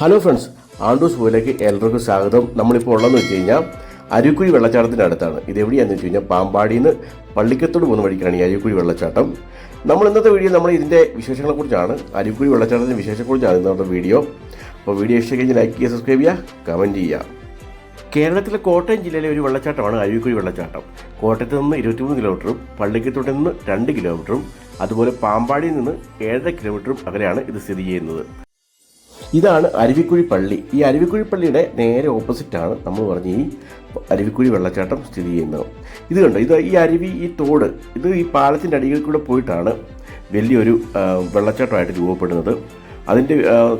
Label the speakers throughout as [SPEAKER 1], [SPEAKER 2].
[SPEAKER 1] Hello friends, ആണ്ടൂസ് പോയിലേക്ക് എല്ലാവർക്കും സ്വാഗതം. നമ്മളിപ്പോൾ ഉള്ളതെന്ന് വെച്ച് കഴിഞ്ഞാൽ അരുക്കുഴി വെള്ളച്ചാട്ടത്തിൻ്റെ അടുത്താണ്. ഇത് എവിടെയാണെന്ന് വെച്ച് കഴിഞ്ഞാൽ പാമ്പാടിയിൽ നിന്ന് പള്ളിക്കത്തോട് പോകുന്ന വഴിക്കാണ് ഈ അരുക്കുഴി വെള്ളച്ചാട്ടം. നമ്മൾ ഇന്നത്തെ വീഡിയോ നമ്മൾ ഇതിൻ്റെ വിശേഷങ്ങളെക്കുറിച്ചാണ്, അരുക്കുഴി വെള്ളച്ചാട്ടത്തിൻ്റെ വിശേഷത്തെക്കുറിച്ചാണ് ഇന്നത്തെ വീഡിയോ. അപ്പോൾ വീഡിയോ ഇഷ്ടം കഴിഞ്ഞ് ലൈക്ക് ചെയ്യുക, സബ്സ്ക്രൈബ് ചെയ്യുക, കമൻറ്റ് ചെയ്യുക. കേരളത്തിലെ കോട്ടയം ജില്ലയിലെ ഒരു വെള്ളച്ചാട്ടമാണ് അരുക്കുഴി വെള്ളച്ചാട്ടം. കോട്ടയത്ത് നിന്ന് 23 കിലോമീറ്ററും പള്ളിക്കത്തോട്ടിൽ നിന്ന് 2 കിലോമീറ്ററും അതുപോലെ പാമ്പാടിയിൽ നിന്ന് 7.5 കിലോമീറ്ററും അകലെയാണ് ഇത് സ്ഥിതി ചെയ്യുന്നത്. ഇതാണ് അരുവിക്കുഴി പള്ളി. ഈ അരുവിക്കുഴി പള്ളിയുടെ നേരെ ഓപ്പോസിറ്റാണ് നമ്മൾ പറഞ്ഞ ഈ അരുവിക്കുഴി വെള്ളച്ചാട്ടം സ്ഥിതി ചെയ്യുന്നത്. ഇത് കണ്ടോ, ഇത് ഈ അരുവി, ഈ തോട്, ഇത് ഈ പാലത്തിൻ്റെ അടിയിൽ കൂടെ പോയിട്ടാണ് വലിയൊരു വെള്ളച്ചാട്ടമായിട്ട് രൂപപ്പെടുന്നത്. അതിൻ്റെ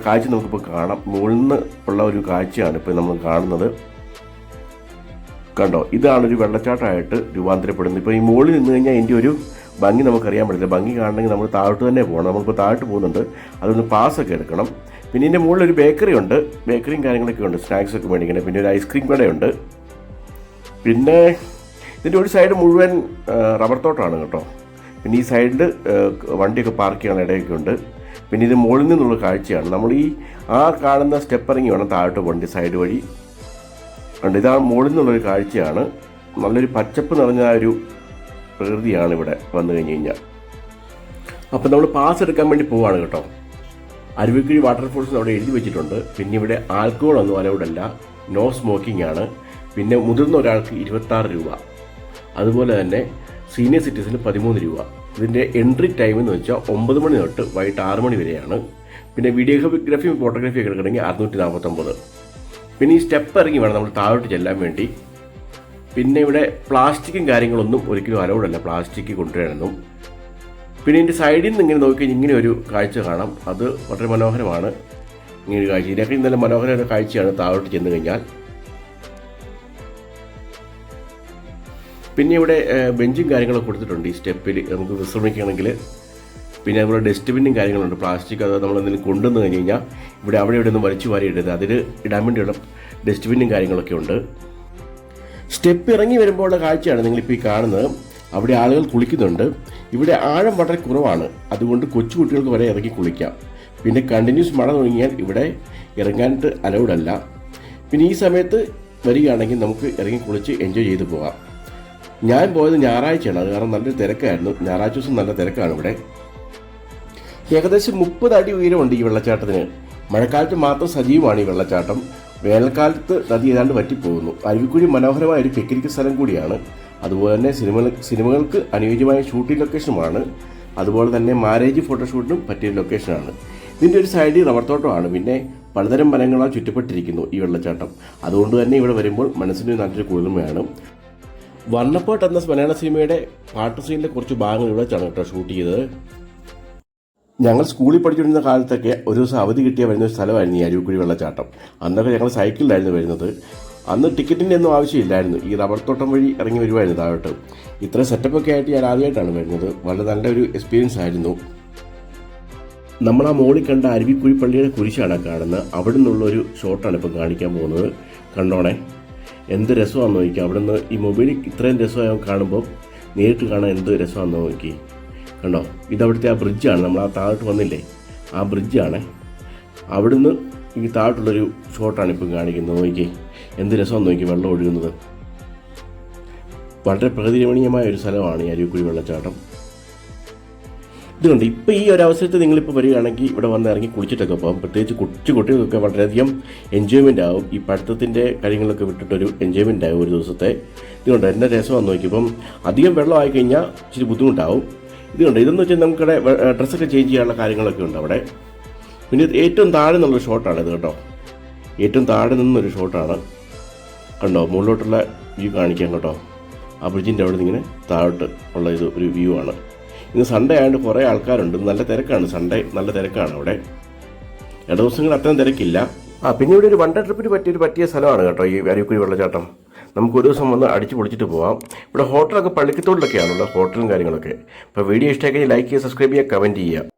[SPEAKER 1] കാഴ്ച നമുക്കിപ്പോൾ കാണാം. മുകളിൽ നിന്ന് ഉള്ള ഒരു കാഴ്ചയാണ് ഇപ്പോൾ നമ്മൾ കാണുന്നത്. കണ്ടോ, ഇതാണൊരു വെള്ളച്ചാട്ടമായിട്ട് രൂപാന്തരപ്പെടുന്നത്. ഇപ്പോൾ ഈ മുകളിൽ നിന്ന് കഴിഞ്ഞാൽ ഇതിൻ്റെ ഒരു ഭംഗി നമുക്കറിയാൻ പറ്റില്ല. ഭംഗി കാണണമെങ്കിൽ നമ്മൾ താഴോട്ട് തന്നെ പോകണം. നമ്മളിപ്പോൾ താഴോട്ട് പോകുന്നുണ്ട്, അതൊന്ന് പാസ്സൊക്കെ എടുക്കണം. പിന്നെ ഇതിൻ്റെ മുകളിലൊരു ബേക്കറി ഉണ്ട്, ബേക്കറിയും കാര്യങ്ങളൊക്കെ ഉണ്ട്, സ്നാക്സൊക്കെ മേടിക്കണം. പിന്നെ ഒരു ഐസ്ക്രീം കടയുണ്ട്. പിന്നെ ഇതിൻ്റെ ഒരു സൈഡ് മുഴുവൻ റബ്ബർ തോട്ടമാണ് കേട്ടോ. പിന്നെ ഈ സൈഡിൽ വണ്ടിയൊക്കെ പാർക്ക് ചെയ്യാൻ ഇടയൊക്കെ ഉണ്ട്. പിന്നെ ഇത് മുകളിൽ നിന്നുള്ള കാഴ്ചയാണ്. നമ്മൾ ഈ കാണുന്ന സ്റ്റെപ്പ് ഇറങ്ങി വേണം താഴോട്ട് പോകേണ്ട, സൈഡ് വഴി ഉണ്ട്. ഇതാ മുകളിൽ നിന്നുള്ളൊരു കാഴ്ചയാണ്. നല്ലൊരു പച്ചപ്പ് നിറഞ്ഞ ഒരു പ്രകൃതിയാണ് ഇവിടെ വന്നു കഴിഞ്ഞ് കഴിഞ്ഞാൽ. അപ്പം നമ്മൾ പാസ് എടുക്കാൻ വേണ്ടി പോവുകയാണ് കേട്ടോ. അരുവിക്കുഴി വാട്ടർഫോൾസ് അവിടെ എഴുതി വെച്ചിട്ടുണ്ട്. പിന്നെ ഇവിടെ ആൽക്കഹോൾ ഒന്നും അലൗഡല്ല, നോ സ്മോക്കിംഗ് ആണ്. പിന്നെ മുതിർന്ന ഒരാൾക്ക് 26 രൂപ, അതുപോലെ തന്നെ സീനിയർ സിറ്റിസന് 13 രൂപ. ഇതിൻ്റെ എൻട്രി ടൈം എന്ന് വെച്ചാൽ 9 മണി തൊട്ട് വൈകിട്ട് 6 മണി വരെയാണ്. പിന്നെ വീഡിയോഗ്രാഫിയും ഫോട്ടോഗ്രാഫിയും ഒക്കെ എടുക്കണമെങ്കിൽ 649. പിന്നെ ഈ സ്റ്റെപ്പ് ഇറങ്ങി വേണം നമ്മൾ താഴോട്ട് ചെല്ലാൻ വേണ്ടി. പിന്നെ ഇവിടെ പ്ലാസ്റ്റിക്കും കാര്യങ്ങളൊന്നും ഒരിക്കലും അലൗഡല്ല, പ്ലാസ്റ്റിക് കൊണ്ടുവരാനൊന്നും. പിന്നെ ഇതിൻ്റെ സൈഡിൽ നിന്ന് ഇങ്ങനെ നോക്കി ഇങ്ങനെ ഒരു കാഴ്ച കാണാം. അത് വളരെ മനോഹരമാണ്. ഇങ്ങനെ ഒരു കാഴ്ച, ഇതിനൊക്കെ ഇന്നലെ മനോഹര ഒരു കാഴ്ചയാണ് താഴോട്ട് ചെന്ന് കഴിഞ്ഞാൽ. പിന്നെ ഇവിടെ ബെഞ്ചും കാര്യങ്ങളൊക്കെ കൊടുത്തിട്ടുണ്ട് ഈ സ്റ്റെപ്പിൽ നമുക്ക് വിശ്രമിക്കുകയാണെങ്കിൽ. പിന്നെ അതുപോലെ ഡസ്റ്റ്ബിന്നും കാര്യങ്ങളുണ്ട്. പ്ലാസ്റ്റിക് അത് നമ്മളെന്തെങ്കിലും കൊണ്ടുവന്ന് കഴിഞ്ഞ് കഴിഞ്ഞാൽ ഇവിടെ അവിടെ ഇവിടെ ഒന്നും വലിച്ചു വാരി ഇടരുത്, അതിൽ ഇടാൻ വേണ്ടിയുള്ള ഡസ്റ്റ്ബിന്നും കാര്യങ്ങളൊക്കെ ഉണ്ട്. സ്റ്റെപ്പ് ഇറങ്ങി വരുമ്പോഴുള്ള കാഴ്ചയാണ് നിങ്ങളിപ്പോൾ ഈ കാണുന്നത്. അവിടെ ആളുകൾ കുളിക്കുന്നുണ്ട്. ഇവിടെ ആഴം വളരെ കുറവാണ്, അതുകൊണ്ട് കൊച്ചുകുട്ടികൾക്ക് വരെ ഇറങ്ങി കുളിക്കാം. പിന്നെ കണ്ടിന്യൂസ് മഴ തുടങ്ങിയാൽ ഇവിടെ ഇറങ്ങാനായിട്ട് അലൗഡല്ല. പിന്നെ ഈ സമയത്ത് വരികയാണെങ്കിൽ നമുക്ക് ഇറങ്ങി കുളിച്ച് എൻജോയ് ചെയ്ത് പോകാം. ഞാൻ പോയത് ഞായറാഴ്ചയാണ്, അത് കാരണം നല്ലൊരു തിരക്കായിരുന്നു. ഞായറാഴ്ച ദിവസം നല്ല തിരക്കാണ് ഇവിടെ. ഏകദേശം 30 അടി ഉയരമുണ്ട് ഈ വെള്ളച്ചാട്ടത്തിന്. മഴക്കാലത്ത് മാത്രം സജീവമാണ് ഈ വെള്ളച്ചാട്ടം. വേനൽക്കാലത്ത് നദി ഏതാണ്ട് വറ്റിപ്പോകുന്നു. അരുവിക്കുഴി മനോഹരമായ ഒരു പിക്നിക് സ്ഥലം കൂടിയാണ്. അതുപോലെ തന്നെ സിനിമകൾക്ക് അനുയോജ്യമായ ഷൂട്ടിംഗ് ലൊക്കേഷനുമാണ്. അതുപോലെ തന്നെ മാരേജ് ഫോട്ടോഷൂട്ടിനും പറ്റിയ ലൊക്കേഷനാണ്. ഇതിൻ്റെ ഒരു സൈഡിൽ റബ്ബർ തോട്ടമാണ്. പിന്നെ പലതരം മരങ്ങളാൽ ചുറ്റപ്പെട്ടിരിക്കുന്നു ഈ വെള്ളച്ചാട്ടം. അതുകൊണ്ട് തന്നെ ഇവിടെ വരുമ്പോൾ മനസ്സിന് നല്ലൊരു കുളിർമയാണ്. വർണ്ണപ്പാട്ട് എന്ന മലയാള സിനിമയുടെ പാട്ട് സീനിലെ കുറച്ച് ഭാഗങ്ങൾ ഇവിടെ വെച്ചാണ് കേട്ടോ ഷൂട്ട് ചെയ്തത്. ഞങ്ങൾ സ്കൂളിൽ പഠിച്ചുകൊണ്ടിരുന്ന കാലത്തൊക്കെ ഒരു ദിവസം അവധി കിട്ടിയ വരുന്ന ഒരു സ്ഥലമായിരുന്നു ഈ അരുവിക്കുഴി വെള്ളച്ചാട്ടം. അന്നൊക്കെ ഞങ്ങൾ സൈക്കിളിലായിരുന്നു വരുന്നത്. അന്ന് ടിക്കറ്റിൻ്റെ ഒന്നും ആവശ്യമില്ലായിരുന്നു. ഈ റബ്ബർ തോട്ടം വഴി ഇറങ്ങി വരുമായിരുന്നു താഴോട്ട്. ഇത്ര സെറ്റപ്പൊക്കെ ആയിട്ട് ഞാൻ ആദ്യമായിട്ടാണ് വരുന്നത്. വളരെ നല്ലൊരു എക്സ്പീരിയൻസ് ആയിരുന്നു. നമ്മൾ ആ മോളിൽ കണ്ട അരുവിക്കുഴി പള്ളിയുടെ കുരിശാണ് കാണുന്നത്. അവിടെ നിന്നുള്ളൊരു ഷോട്ടാണ് ഇപ്പം കാണിക്കാൻ പോകുന്നത്. കണ്ടോണേ, എന്ത് രസമാണെന്ന് നോക്കി. അവിടെ നിന്ന് ഈ മൊബൈലിൽ ഇത്രയും രസമായി കാണുമ്പോൾ നേരിട്ട് കാണാൻ എന്ത് രസമാണെന്ന് നോക്കി. കണ്ടോ, ഇതവിടുത്തെ ആ ബ്രിഡ്ജാണ്. നമ്മൾ ആ താഴോട്ട് വന്നില്ലേ, ആ ബ്രിഡ്ജാണ്. അവിടുന്ന് ഈ താഴോട്ടുള്ളൊരു ഷോട്ടാണ് ഇപ്പം കാണിക്കുന്നത്. നോക്കി എന്ത് രസമാണെന്ന് നോക്കി, വെള്ളം ഒഴുകുന്നത്. വളരെ പ്രകൃതിരമണീയമായ ഒരു സ്ഥലമാണ് ഈ അരുവിക്കുഴി വെള്ളച്ചാട്ടം. ഇതുകൊണ്ട് ഇപ്പോൾ ഈ ഒരു അവസരത്തിൽ നിങ്ങളിപ്പോൾ വരികയാണെങ്കിൽ ഇവിടെ വന്ന് ഇറങ്ങി കുളിച്ചിട്ടൊക്കെ പോകും. പ്രത്യേകിച്ച് കൊച്ചു കുട്ടികൾക്കൊക്കെ വളരെയധികം എൻജോയ്മെൻ്റ് ആവും. ഈ പഠിത്തത്തിൻ്റെ കാര്യങ്ങളൊക്കെ വിട്ടിട്ടൊരു എൻജോയ്മെൻ്റ് ആവും ഒരു ദിവസത്തെ. ഇതുകൊണ്ട് എൻ്റെ രസമാണെന്ന് നോക്കി. ഇപ്പം അധികം വെള്ളം ആയിക്കഴിഞ്ഞാൽ ഇച്ചിരി ബുദ്ധിമുട്ടാവും. ഇതുകൊണ്ട് ഇതെന്ന് വെച്ചാൽ നമുക്കിവിടെ ഡ്രസ്സൊക്കെ ചേഞ്ച് ചെയ്യാനുള്ള കാര്യങ്ങളൊക്കെ ഉണ്ട് അവിടെ. പിന്നെ ഏറ്റവും താഴെ നിന്നുള്ള ഷോട്ടാണ് ഇത് കേട്ടോ. ഏറ്റവും താഴെ നിന്നൊരു ഷോട്ടാണ്. കണ്ടോ, മുകളിലോട്ടുള്ള വ്യൂ കാണിക്കാം കേട്ടോ. ആ ബ്രിഡ്ജിൻ്റെ അവിടെ നിന്ന് ഇങ്ങനെ താഴോട്ട് ഉള്ള ഇത് ഒരു വ്യൂ ആണ്. ഇന്ന് സൺഡേ ആയതുകൊണ്ട് കുറേ ആൾക്കാരുണ്ട്. നല്ല തിരക്കാണ്, സൺഡേ നല്ല തിരക്കാണ് അവിടെ. ഇട ദിവസങ്ങൾ അത്രയും തിരക്കില്ല. പിന്നെ ഇവിടെ ഒരു 1 ഡേ ട്രിപ്പിന് പറ്റിയ സ്ഥലമാണ് കേട്ടോ ഈ അരുവിക്കുഴി വെള്ളച്ചാട്ടം. നമുക്ക് ഒരു ദിവസം വന്ന് അടിച്ച് പൊളിച്ചിട്ട് പോകാം. ഇവിടെ ഹോട്ടലൊക്കെ പള്ളിക്കത്തോടിലൊക്കെയാണുള്ളത്, ഹോട്ടലും കാര്യങ്ങളൊക്കെ. അപ്പോൾ വീഡിയോ ഇഷ്ടമായി ലൈക്ക് ചെയ്യുക, സബ്സ്ക്രൈബ് ചെയ്യുക, കമൻറ്റ് ചെയ്യുക.